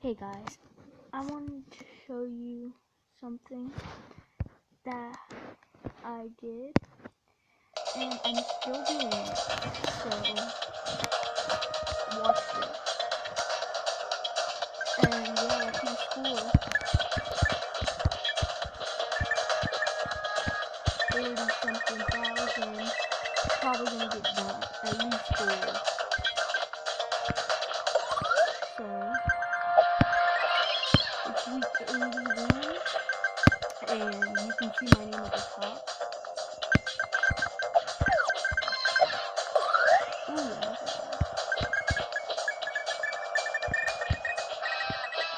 Hey guys, I wanted to show you something that I did, and I'm still doing it, so watch this. And yeah, that's my score. 40-something thousand. Probably gonna get done, at least 4. So, it's week 81, and you can see my name at the top. Ooh, my God.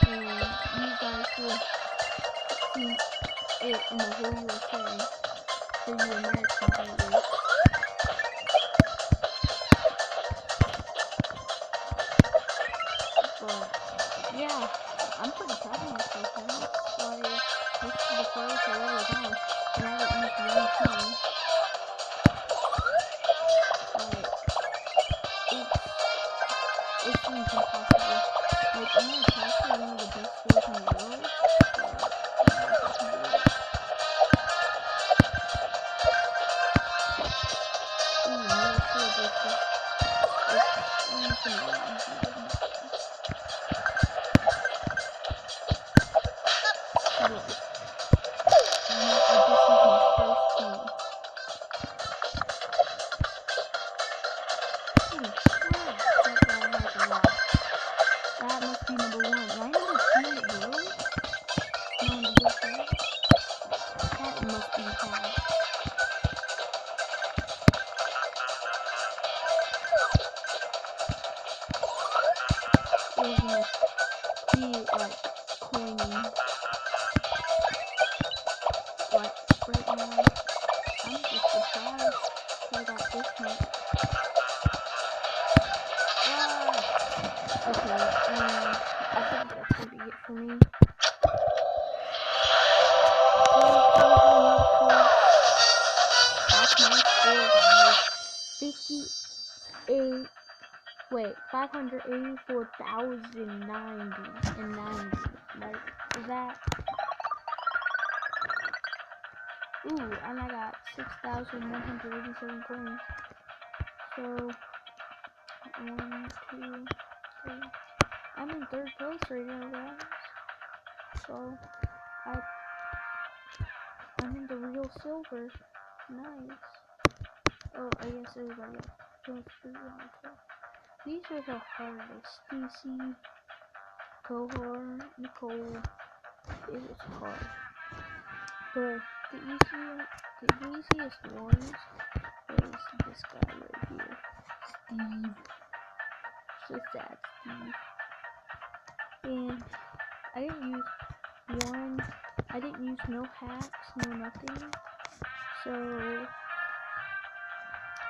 And you guys will see it in the whole USA, for you Americans at least. But yeah, I'm pretty proud of myself, man. That's like close to the farthest I've ever gone, and I haven't used one tool. Like it seems impossible. Like I know it's actually one of the best skills in the world, but I don't know if I can do it. Ooh, another sword booster. It's infinitely easier than this one. See, look. I just used my first tool. Holy crap, that guy has a lot. That must be number 1. Am I number 2 in the world? No, in the USA? That must be hacked. Or he must be, like, coining. Like, right now, I'm just surprised that I got this much. Ah! Okay, and I think that's gonna be it for me. That's my score, guys. 58. Wait, 584,090 and 90. Like that. Ooh, and I got 6,187 coins. So 1, 2, 3. I'm in 3rd place right now, guys. So I'm in the real silver. Nice. Oh, I guess everybody else goes through 112. These are the hardest. Stacy, Cohort, Nicole. It was hard. But the easiest ones is this guy right here. Steve. So sad, Steve. And I didn't use no hacks, no nothing. So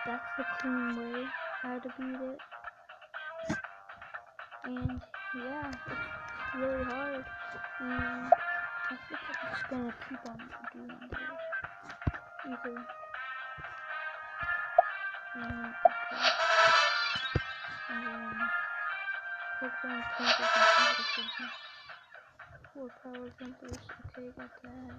that's the clean way how to beat it. And yeah, it's really hard. And I think I'm just gonna keep on doing this. Either and then click on cancel computer. 4 power jumpers. Okay, got that.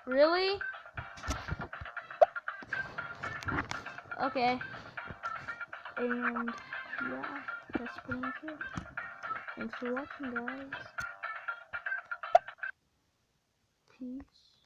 Really? Okay. And yeah, that's pretty much it. Thanks for watching, guys. Peace.